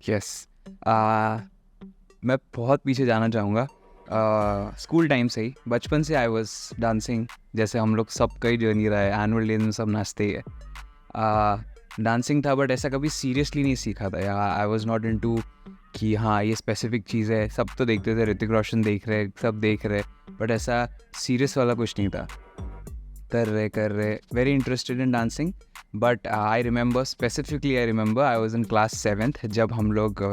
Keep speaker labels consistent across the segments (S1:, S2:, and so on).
S1: Yes. मैं बहुत पीछे जाना चाहूँगा। स्कूल टाइम से ही, बचपन से आई वाज डांसिंग। जैसे हम लोग सब का ही जर्नी रहा है, एनुअल डे में सब नाचते ही है। डांसिंग था, बट ऐसा कभी सीरियसली नहीं सीखा था, या आई वाज नॉट इनटू कि हाँ ये स्पेसिफिक चीज़ है। सब तो देखते थे, ऋतिक रोशन देख रहे, सब देख रहे, बट ऐसा सीरियस वाला कुछ नहीं था। कर रहे very interested in dancing. But I remember I was in class 7th जब हम लोग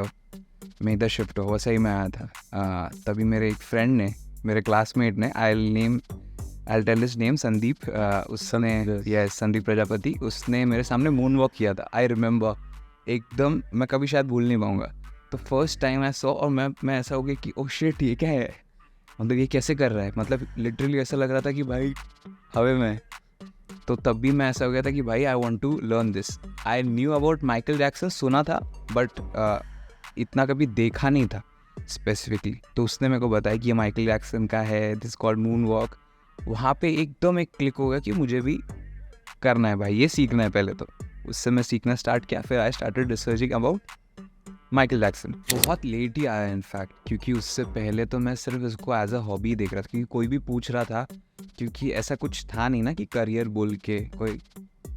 S1: मैं इधर शिफ्ट हुआ, सही में आया था। तभी मेरे एक फ्रेंड ने, मेरे क्लासमेट ने, I tell his name, Sandeep. उसने, यस, संदीप प्रजापति, उसने मेरे सामने मून वॉक किया था। आई रिमेंबर एकदम, मैं कभी शायद भूल नहीं पाऊँगा। तो फर्स्ट टाइम आई सॉ, और मैं ऐसा हो गया कि ओह शिट, ये क्या है, मतलब ये कैसे कर रहा है, मतलब लिटरली ऐसा लग रहा था कि भाई हवे में। तो तब भी मैं ऐसा हो गया था कि भाई I want to learn this. I knew about Michael Jackson, सुना था, बट इतना कभी देखा नहीं था स्पेसिफिकली। तो उसने मेरे को बताया कि ये माइकल जैक्सन का है, दिस कॉल्ड मून वॉक। वहाँ पे एकदम एक क्लिक हो गया कि मुझे भी करना है भाई, ये सीखना है पहले। तो उससे मैं सीखना स्टार्ट किया, फिर I started researching about Michael Jackson. बहुत लेट ही आया इनफैक्ट, क्योंकि उससे पहले तो मैं सिर्फ इसको एज अ हॉबी देख रहा था, क्योंकि कोई भी पूछ रहा था, क्योंकि ऐसा कुछ था नहीं ना कि करियर बोल के कोई।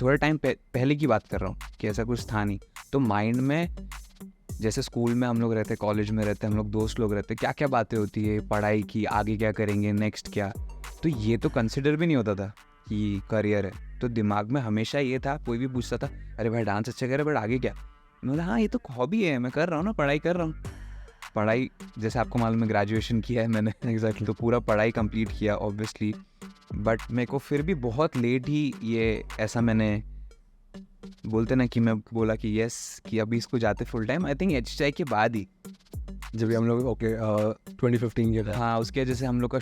S1: थोड़ा टाइम पहले की बात कर रहा हूँ कि ऐसा कुछ था नहीं। तो माइंड में, जैसे स्कूल में हम लोग रहते, कॉलेज में रहते, हम लोग दोस्त लोग रहते, क्या क्या बातें होती है पढ़ाई की, आगे क्या करेंगे, नेक्स्ट क्या। तो ये तो कंसिडर भी नहीं होता था कि करियर है। तो दिमाग में हमेशा ये था, कोई भी पूछता था, अरे भाई डांस अच्छा करे, बट आगे क्या। मैं बोला हाँ ये तो हॉबी है, मैं कर रहा हूँ ना, पढ़ाई कर रहा हूँ। पढ़ाई, जैसे आपको मालूम है, ग्रेजुएशन किया है मैंने। एग्जैक्टली। तो पूरा पढ़ाई कंप्लीट किया ऑब्वियसली, बट मेरे को फिर भी बहुत लेट ही ये ऐसा, मैंने बोलते ना कि मैं बोला कि यस, कि अभी इसको जाते full time. I think HTI के बाद ही,
S2: जब भी हम लोग 2015 के था।
S1: हाँ उसके जैसे हम लोग का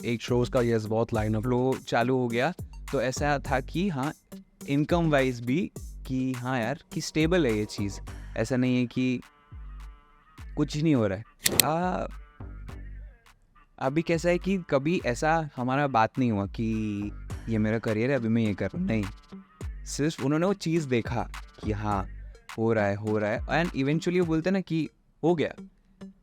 S1: एक
S2: शोज़ का यस बहुत लाइन अप
S1: फ्लो चालू हो गया। तो ऐसा था कि हाँ इनकम वाइज भी, कि हाँ यार कि स्टेबल है ये चीज़, ऐसा नहीं है कि कुछ नहीं हो रहा है। अभी कैसा है कि कभी ऐसा हमारा बात नहीं हुआ कि ये मेरा करियर है, अभी मैं ये कर रहा हूँ, नहीं। सिर्फ उन्होंने वो चीज़ देखा कि हाँ हो रहा है, एंड इवेंचुअली वो बोलते ना कि हो गया,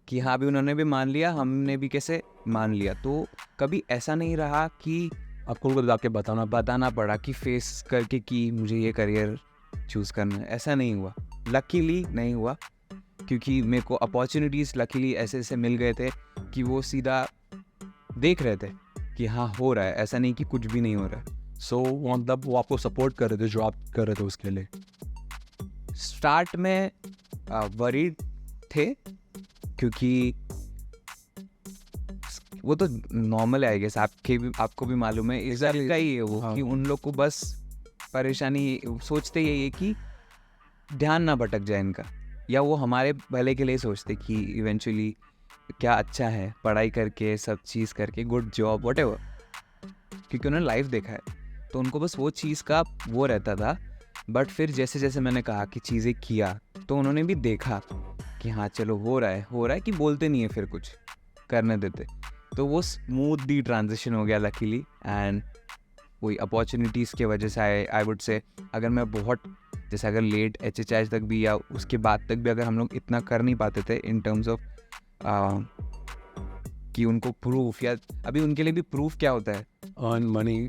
S1: कि हाँ अभी उन्होंने भी मान लिया, हमने भी कैसे मान लिया। तो कभी ऐसा नहीं रहा कि
S2: आपको उनको जाके
S1: बताना पड़ा कि फेस करके कि मुझे ये करियर चूज़ करना है, ऐसा नहीं हुआ। लकीली नहीं हुआ, क्योंकि मेरे को अपॉर्चुनिटीज़ लकीली ऐसे ऐसे मिल गए थे कि वो सीधा देख रहे थे कि हाँ हो रहा है, ऐसा नहीं कि कुछ भी नहीं हो रहा है।
S2: सो मतलब वो आपको सपोर्ट कर रहे थे जो आप कर रहे थे उसके लिए।
S1: स्टार्ट में वरीड थे, क्योंकि वो तो नॉर्मल है आई गेस, आपको भी मालूम है, इस
S2: Exactly.
S1: का ही है वो।
S2: हाँ.
S1: कि उन लोग को बस परेशानी, सोचते यही है कि ध्यान ना भटक जाए इनका, या वो हमारे भले के लिए सोचते कि इवेंचुअली क्या अच्छा है, पढ़ाई करके, सब चीज़ करके, गुड जॉब व्हाटएवर, क्योंकि उन्होंने लाइफ देखा है। तो उनको बस वो चीज़ का वो रहता था। बट फिर जैसे जैसे मैंने कहा कि चीज़ें किया, तो उन्होंने भी देखा कि हाँ चलो हो रहा है, कि बोलते नहीं है, फिर कुछ करने देते। तो वो स्मूथली ट्रांजिशन हो गया लकीली, एंड वही अपॉर्चुनिटीज़ के वजह से आई वुड से, अगर मैं बहुत, जैसे अगर लेट HHI तक भी या उसके बाद तक भी अगर हम लोग इतना कर नहीं पाते थे इन टर्म्स ऑफ कि उनको प्रूफ, या अभी उनके लिए भी प्रूफ क्या होता है,
S2: अर्न मनी।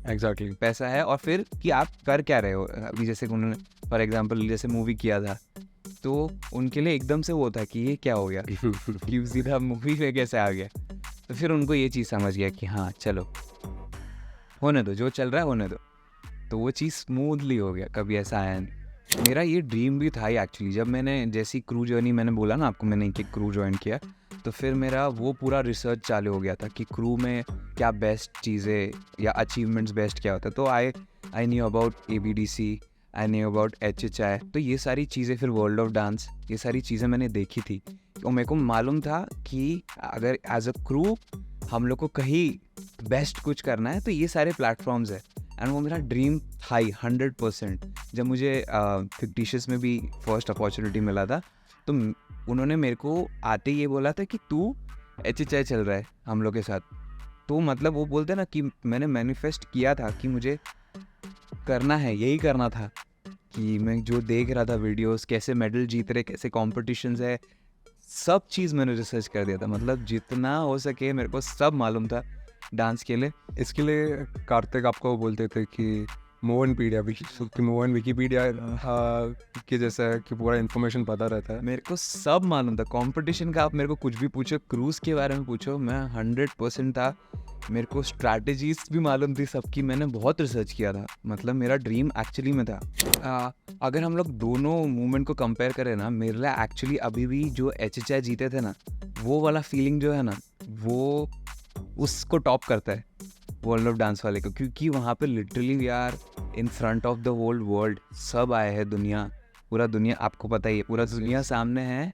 S2: एग्जैक्टली.
S1: पैसा है, और फिर कि आप कर क्या रहे हो। अभी जैसे उन्होंने फॉर एग्जांपल जैसे मूवी किया था, तो उनके लिए एकदम से वो होता है कि ये क्या हो गया, कि सीधा मूवी में कैसे आ गया। तो फिर उनको ये चीज़ समझ गया कि हाँ चलो होने दो, जो चल रहा है होने दो। तो वो चीज़ स्मूथली हो गया, कभी ऐसा आया नहीं। मेरा ये ड्रीम भी था ही एक्चुअली, जब मैंने जैसी क्रू जर्नी, मैंने बोला ना आपको, मैंने एक क्रू ज्वाइन किया, तो फिर मेरा वो पूरा रिसर्च चालू हो गया था कि क्रू में क्या बेस्ट चीज़ें या अचीवमेंट्स बेस्ट क्या होता है। तो आई knew about ABDC, I knew about HHI। तो ये सारी चीज़ें, फिर वर्ल्ड ऑफ डांस, ये सारी चीज़ें मैंने देखी थी, और मेरे को मालूम था कि अगर एज अ क्रू हम लोग को कहीं बेस्ट कुछ करना है, तो ये सारे प्लेटफॉर्म्स है। एंड वो मेरा ड्रीम था ही 100%। जब मुझे फिक्टिशियस में भी फर्स्ट अपॉर्चुनिटी मिला था, तो उन्होंने मेरे को आते ही ये बोला था कि तू HHI चल रहा है हम लोग के साथ। तो मतलब वो बोलते ना कि मैंने मैनिफेस्ट किया था कि मुझे करना है, यही करना था। कि मैं जो देख रहा था वीडियोस, कैसे मेडल जीत रहे, कैसे कॉम्पिटिशन्स है, सब चीज़ मैंने रिसर्च कर दिया था। मतलब जितना हो सके मेरे को सब मालूम था डांस के लिए।
S2: इसके लिए कार्तिक आपको बोलते थे कि मोहन विकीपीडिया के जैसा है कि पूरा इन्फॉर्मेशन पता रहता है।
S1: मेरे को सब मालूम था कंपटीशन का। आप मेरे को कुछ भी पूछो, क्रूज़ के बारे में पूछो, मैं 100% था। मेरे को स्ट्रैटेजीज भी मालूम थी सबकी, मैंने बहुत रिसर्च किया था। मतलब मेरा ड्रीम एक्चुअली में था। अगर हम लोग दोनों मूवमेंट को कंपेयर करें ना, मेरे लिए एक्चुअली अभी भी जो HHI जीते थे ना, वो वाला फीलिंग जो है ना, वो उसको टॉप करता है वर्ल्ड ऑफ डांस वाले को। क्योंकि वहाँ पे literally we are in front of the whole world, सब आए हैं दुनिया, पूरा दुनिया, आपको पता ही है, पूरा दुनिया सामने है।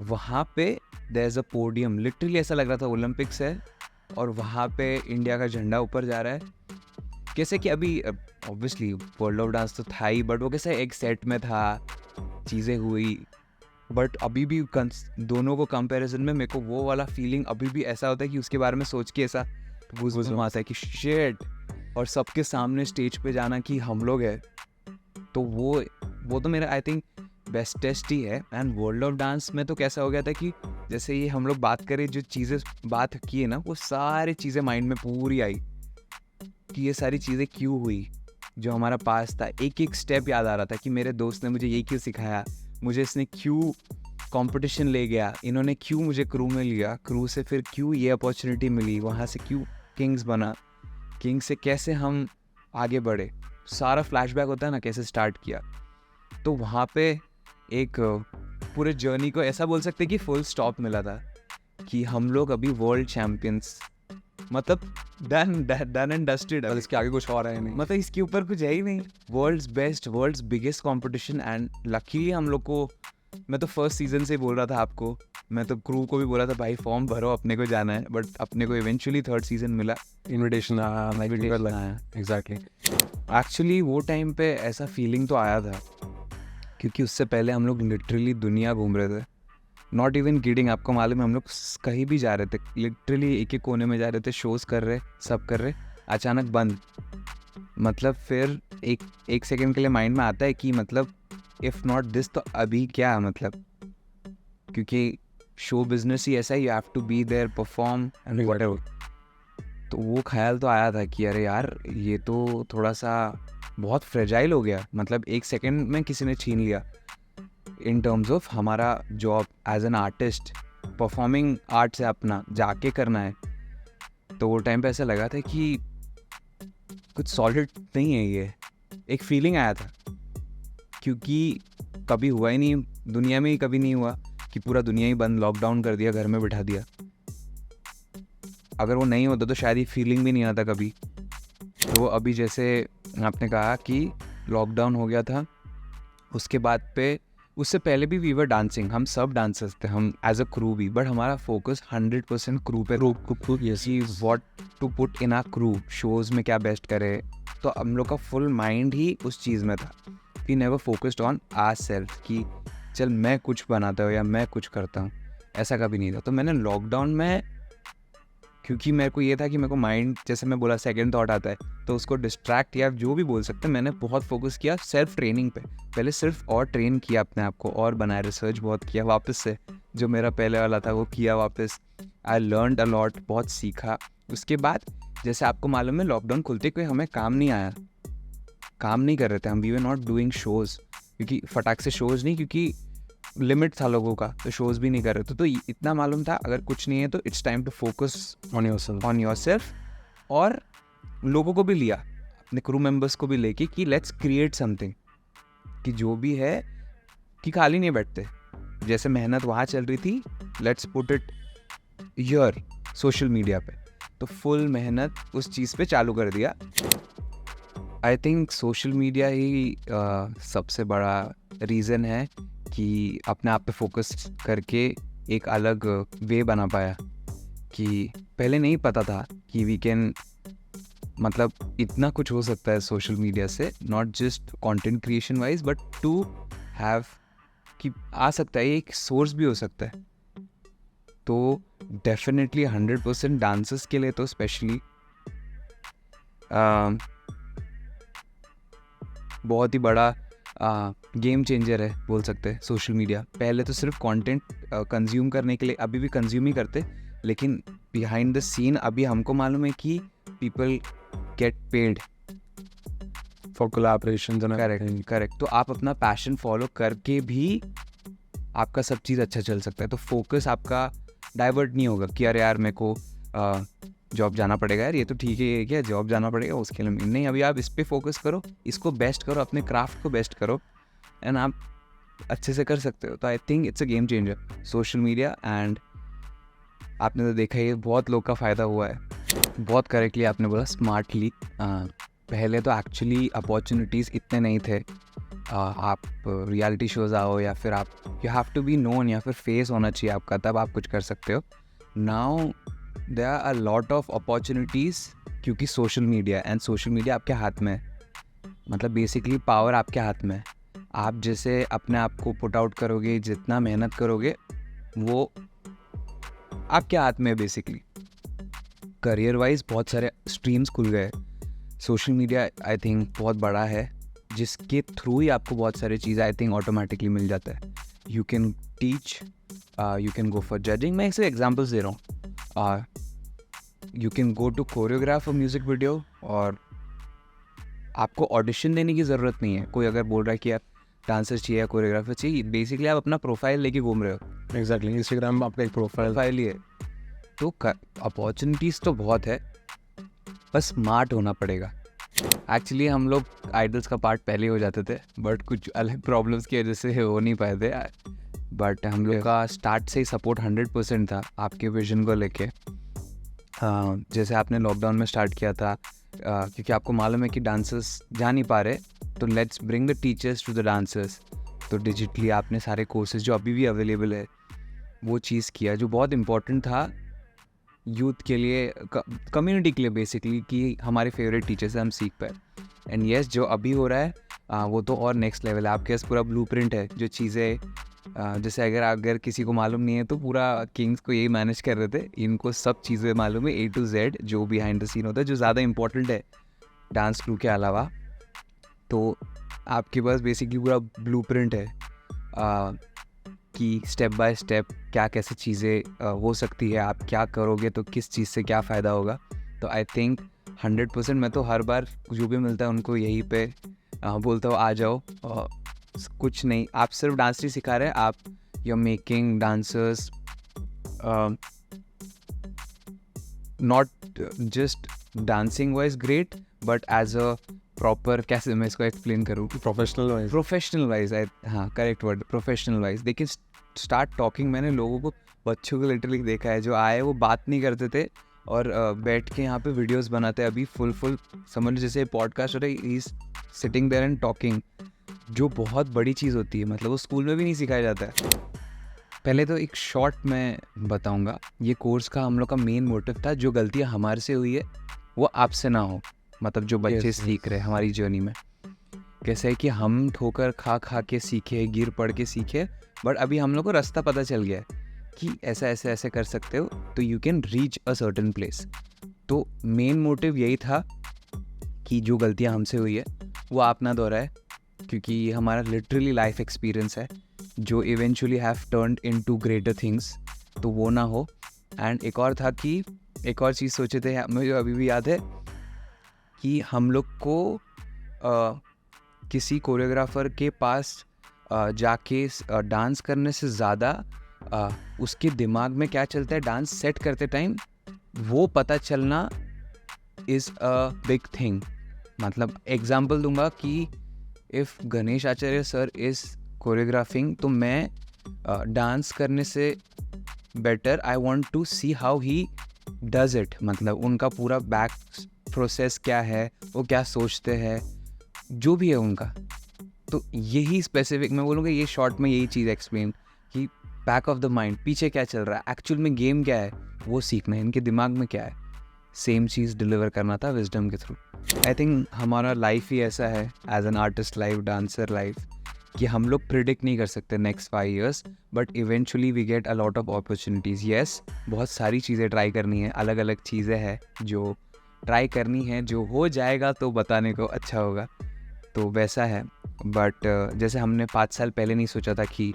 S1: वहाँ पे there is a podium, literally ऐसा लग रहा था ओलंपिक्स है और वहाँ पे इंडिया का झंडा ऊपर जा रहा है। कैसे कि अभी ऑब्वियसली वर्ल्ड ऑफ डांस तो था ही, बट वो कैसे एक सेट में था, चीज़ें हुई। बट अभी भी दोनों को कंपैरिजन में मेरे को वो वाला फीलिंग अभी भी ऐसा होता है कि उसके बारे में सोच के ऐसा गूज़बम्स आता है कि शिट, और सबके सामने स्टेज पे जाना कि हम लोग है, तो वो तो मेरा आई थिंक बेस्ट टेस्ट ही है। एंड वर्ल्ड ऑफ डांस में तो कैसा हो गया था कि जैसे ये हम लोग बात करें, जो चीज़ें बात की है ना, वो सारी चीज़ें माइंड में पूरी आई कि ये सारी चीज़ें क्यों हुई। जो हमारा पास था, एक एक स्टेप याद आ रहा था कि मेरे दोस्त ने मुझे ये क्यों सिखाया, मुझे इसने क्यों कंपटीशन ले गया, इन्होंने क्यों मुझे क्रू में लिया, क्रू से फिर क्यों ये अपॉर्चुनिटी मिली, वहाँ से क्यों किंग्स बना, किंग्स से कैसे हम आगे बढ़े, सारा फ्लैशबैक होता है ना, कैसे स्टार्ट किया। तो वहाँ पे एक पूरे जर्नी को ऐसा बोल सकते कि फुल स्टॉप मिला था कि हम लोग अभी वर्ल्ड चैम्पियंस, मतलब डन एंड डस्टेड।
S2: और इसके आगे कुछ और है नहीं।
S1: मतलब इसके ऊपर कुछ है ही नहीं। World's best, world's biggest competition. And luckily हम लोग को, मैं तो फर्स्ट सीजन से बोल रहा था आपको, मैं तो क्रू को भी बोला था भाई फॉर्म भरो, अपने को जाना है। बट अपने को इवेंचुअली थर्ड सीजन मिला,
S2: इनविटेशन
S1: आया।
S2: एग्जैक्टली।
S1: एक्चुअली वो टाइम पे ऐसा फीलिंग तो आया था क्योंकि उससे पहले हम लोग लिटरली दुनिया घूम रहे थे, नॉट इवन किडिंग। आपको मालूम है हम लोग कहीं भी जा रहे थे, लिटरली एक एक कोने में जा रहे थे, शोज़ कर रहे, सब कर रहे, अचानक बंद। मतलब फिर एक सेकंड के लिए माइंड में आता है कि मतलब इफ़ नॉट दिस तो अभी क्या, मतलब क्योंकि शो बिजनेस ही ऐसा है, you have to be there, perform and whatever. तो वो ख्याल तो आया था कि अरे यार ये तो थोड़ा सा बहुत फ्रेजाइल हो गया। मतलब एक सेकंड में किसी ने छीन लिया इन टर्म्स ऑफ हमारा job as an artist, performing art से अपना जाके करना है। तो वो टाइम पे ऐसा लगा था कि कुछ सॉलिड नहीं है ये, एक फीलिंग आया था क्योंकि कभी हुआ ही नहीं दुनिया में, ही कभी नहीं हुआ कि पूरा दुनिया ही बंद, लॉकडाउन कर दिया, घर में बिठा दिया। अगर वो नहीं होता तो शायद ये फीलिंग भी नहीं आता कभी। तो अभी जैसे आपने कहा कि लॉकडाउन हो गया था, उसके बाद पे, उससे पहले भी वी वर डांसिंग, हम सब डांसर्स थे, हम एज अ क्रू भी, बट हमारा फोकस 100% क्रू पे, कि what to put in a crew, shows में क्या बेस्ट करे। तो हम लोग का फुल माइंड ही उस चीज़ में था। We never focused on our self कि चल मैं कुछ बनाता हूँ या मैं कुछ करता हूँ, ऐसा कभी नहीं था। तो मैंने लॉकडाउन में, क्योंकि मेरे को ये था कि मेरे को माइंड, जैसे मैं बोला सेकंड थॉट आता है, तो उसको डिस्ट्रैक्ट या जो भी बोल सकते हैं, मैंने बहुत फोकस किया सेल्फ ट्रेनिंग पे। पहले सिर्फ और ट्रेन किया अपने आप को और बनाया, रिसर्च बहुत किया, वापस से जो मेरा पहले वाला था वो किया वापस। आई लर्नड अ लॉट, बहुत सीखा। उसके बाद जैसे आपको मालूम है लॉकडाउन खुलते कोई हमें काम नहीं आया, काम नहीं कर रहे थे हम, we were not doing shows, क्योंकि फटाक से शोज़ नहीं, क्योंकि लिमिट था लोगों का, तो शोज़ भी नहीं कर रहे थे। तो इतना मालूम था अगर कुछ नहीं है तो it's time to focus
S2: on
S1: yourself. और लोगों को भी लिया, अपने क्रू मेंबर्स को भी लेके कि लेट्स क्रिएट समथिंग, कि जो भी है कि खाली नहीं बैठते। जैसे मेहनत वहाँ चल रही थी, let's put it here social media पे। तो फुल मेहनत उस चीज़ पे चालू कर दिया। आई थिंक सोशल मीडिया ही सबसे बड़ा रीज़न है कि अपने आप पे फोकस करके एक अलग वे बना पाया। कि पहले नहीं पता था कि वी कैन, मतलब इतना कुछ हो सकता है सोशल मीडिया से, not just content creation wise, but to have कि आ सकता है, एक सोर्स भी हो सकता है। तो डेफिनेटली 100% डांसर्स के लिए तो स्पेशली बहुत ही बड़ा गेम चेंजर है बोल सकते हैं सोशल मीडिया। पहले तो सिर्फ कंटेंट कंज्यूम करने के लिए, अभी भी कंज्यूम ही करते, लेकिन बिहाइंड द सीन अभी हमको मालूम है कि people get paid.
S2: For collaboration.
S1: Correct. तो आप अपना पैशन फॉलो करके भी आपका सब चीज़ अच्छा चल सकता है। तो फोकस आपका डाइवर्ट नहीं होगा कि अरे यार मेरे को जॉब जाना पड़ेगा, यार ये तो ठीक है, ये क्या जॉब जाना पड़ेगा उसके लिए नहीं। अभी आप इस पे फोकस करो, इसको बेस्ट करो, अपने क्राफ्ट को बेस्ट करो, एंड आप अच्छे से कर सकते हो। तो I think it's a game changer social media. And आपने तो देखा ही बहुत लोग का फ़ायदा हुआ है। बहुत करेक्टली आपने बोला, स्मार्टली। पहले तो एक्चुअली अपॉर्चुनिटीज़ इतने नहीं थे। आप रियलिटी शोज़ आओ या फिर आप you have to be known या फिर फेस होना चाहिए आपका, तब आप कुछ कर सकते हो। Now there are a lot of opportunities क्योंकि social media, and social media आपके हाथ में है। मतलब बेसिकली पावर आपके हाथ में है। आप जैसे अपने आप को पुट आउट करोगे, जितना मेहनत करोगे, वो आपके हाथ में है बेसिकली। करियर वाइज बहुत सारे स्ट्रीम्स खुल गए। सोशल मीडिया आई थिंक बहुत बड़ा है, जिसके थ्रू ही आपको बहुत सारी चीज़ें आई थिंक ऑटोमेटिकली मिल जाता है। You can teach, you can go for judging. मैं ऐसे एग्जांपल्स दे रहा हूँ। You can go to choreograph a music video, और आपको ऑडिशन देने की ज़रूरत नहीं है। कोई अगर बोल रहा है कि यार डांसर चाहिए या कोरियोग्राफर चाहिए, बेसिकली आप अपना प्रोफाइल लेके घूम रहे हो।
S2: एग्जैक्टली, इंस्टाग्राम में आपका एक प्रोफाइल
S1: ही है। तो अपॉर्चुनिटीज़ तो बहुत है, बस स्मार्ट होना पड़ेगा। एक्चुअली हम लोग आइडल्स का पार्ट पहले हो जाते थे, बट कुछ अलग प्रॉब्लम्स की वजह से हो नहीं पाए थे। बट हम लोग का स्टार्ट से ही सपोर्ट 100% था आपके विजन को लेके। जैसे आपने लॉकडाउन में स्टार्ट किया था, क्योंकि आपको मालूम है कि डांसर्स जा नहीं पा रहे, तो let's bring the teachers to the dancers. तो डिजिटली आपने सारे कोर्सेज जो अभी भी अवेलेबल है वो चीज़ किया, जो बहुत इम्पोर्टेंट था यूथ के लिए, कम्युनिटी के लिए बेसिकली, कि हमारे फेवरेट टीचर से हम सीख पाए। एंड येस, जो अभी हो रहा है वो तो और नेक्स्ट लेवल है। आपके पास पूरा ब्लूप्रिंट है, जो चीज़ें जैसे अगर किसी को मालूम नहीं है तो पूरा किंग्स को यही मैनेज कर रहे थे, इनको सब चीज़ें मालूम है A to Z, जो बिहाइंड द सीन होता है, जो ज़्यादा इंपॉर्टेंट है डांस क्रू के अलावा। तो आपके पास बेसिकली पूरा ब्लूप्रिंट है कि स्टेप बाय स्टेप क्या कैसे चीज़ें हो सकती है, आप क्या करोगे तो किस चीज़ से क्या फ़ायदा होगा। तो आई थिंक 100% मैं तो हर बार जो भी मिलता है उनको यहीं पे बोलता हूँ, आ जाओ। कुछ नहीं, आप सिर्फ डांस नहीं सिखा रहे, आप you are making dancers not just dancing wise great, but as a proper, कैसे मैं इसको एक्सप्लेन करूँ, प्रोफेशनल वाइज। हाँ, करेक्ट वर्ड, प्रोफेशनल वाइज। देखिए स्टार्ट टॉकिंग, मैंने लोगों को, बच्चों को लिटरली देखा है जो आए वो बात नहीं करते थे और बैठ के यहाँ पे वीडियोस बनाते हैं। अभी फुल समझ लो जैसे पॉडकास्ट हो रहा है, is sitting there and talking, जो बहुत बड़ी चीज़ होती है। मतलब वो स्कूल में भी नहीं सिखाया जाता है। पहले तो एक शॉर्ट मैं बताऊँगा, ये कोर्स का हम लोग का मेन मोटिव था, जो गलतियाँ हमारे से हुई है वो आपसे ना हो। मतलब जो बच्चे सीख रहे हैं हमारी जर्नी में, कैसे है कि हम ठोकर खा के सीखे, गिर पड़ के सीखे, बट अभी हम लोग को रास्ता पता चल गया है कि ऐसे कर सकते हो, तो you can reach a certain place. तो मेन मोटिव यही था कि जो गलतियां हमसे हुई है वो आप ना दोहराए, क्योंकि ये हमारा लिटरली लाइफ एक्सपीरियंस है जो eventually have turned into greater things, तो वो ना हो। एंड एक और था कि एक और चीज़ सोचे थे, मुझे अभी भी याद है कि हम लोग को किसी कोरियोग्राफर के पास जाके डांस करने से ज़्यादा उसके दिमाग में क्या चलता है डांस सेट करते टाइम, वो पता चलना इज़ अ बिग थिंग। मतलब एग्जांपल दूंगा कि if Ganesh Acharya sir is choreographing, तो मैं डांस करने से better I want to see how he does it. मतलब उनका पूरा बैक प्रोसेस क्या है, वो क्या सोचते हैं, जो भी है उनका। तो यही स्पेसिफिक मैं बोलूँगा, ये शॉर्ट में यही चीज़ एक्सप्लेन कि बैक ऑफ द माइंड, पीछे क्या चल रहा है, एक्चुअल में गेम क्या है, वो सीखना है, इनके दिमाग में क्या है, सेम चीज़ डिलीवर करना था विजडम के थ्रू। आई थिंक हमारा लाइफ ही ऐसा है as an artist life, dancer life, कि हम लोग प्रिडिक्ट नहीं कर सकते next 5 years, but eventually we get a lot of opportunities. Yes, बहुत सारी चीज़ें ट्राई करनी है, अलग अलग चीज़ें हैं जो ट्राई करनी है, जो हो जाएगा तो बताने को अच्छा होगा, तो वैसा है। बट जैसे हमने 5 साल पहले नहीं सोचा था कि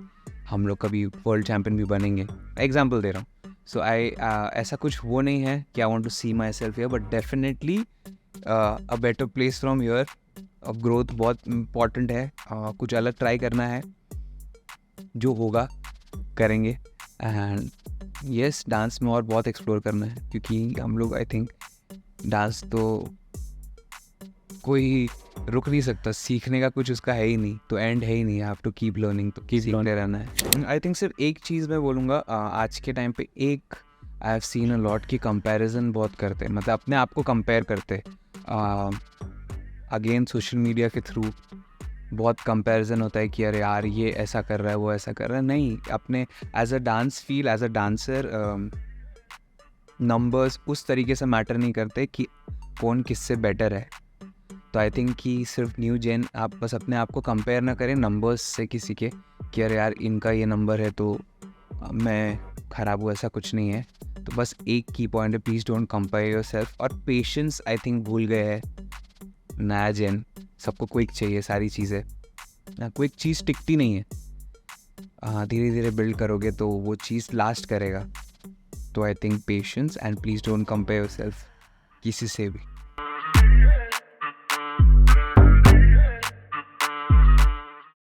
S1: हम लोग कभी वर्ल्ड चैम्पियन भी बनेंगे, एग्जाम्पल दे रहा हूँ। सो ऐसा कुछ वो नहीं है कि I want to see myself here, but definitely a better place from here. अब ग्रोथ बहुत इम्पॉर्टेंट है, कुछ अलग ट्राई करना है, जो होगा करेंगे। एंड यस, डांस में और बहुत एक्सप्लोर करना है, क्योंकि हम लोग आई थिंक डांस तो कोई रुक नहीं सकता, सीखने का कुछ उसका है ही नहीं, तो एंड है ही नहीं, हैव टू कीप लर्निंग, तो सीखते रहना है। आई थिंक सिर्फ एक चीज़ मैं बोलूँगा, आज के टाइम पे एक I have seen a lot की कंपैरिजन बहुत करते हैं, मतलब अपने आप को कंपेयर करते अगेन सोशल मीडिया के थ्रू बहुत कंपैरिजन होता है कि अरे यार ये ऐसा कर रहा है, वो ऐसा कर रहा है। नहीं, अपने as a dance feel, as a dancer, numbers उस तरीके से मैटर नहीं करते कि कौन किससे बेटर है। तो आई थिंक कि सिर्फ न्यू जेन आप बस अपने आप को कंपेयर ना करें नंबर्स से किसी के, कि अरे यार इनका ये नंबर है तो मैं ख़राब हूँ, ऐसा कुछ नहीं है। तो बस एक की पॉइंट है, प्लीज़ डोंट कंपेयर योरसेल्फ। और पेशेंस आई थिंक भूल गए हैं नया जेन, सबको क्विक चाहिए सारी चीज़ें, ना क्विक चीज़ टिकती नहीं है। धीरे धीरे बिल्ड करोगे तो वो चीज़ लास्ट करेगा। तो I think patience and please don't compare yourself किसी से भी।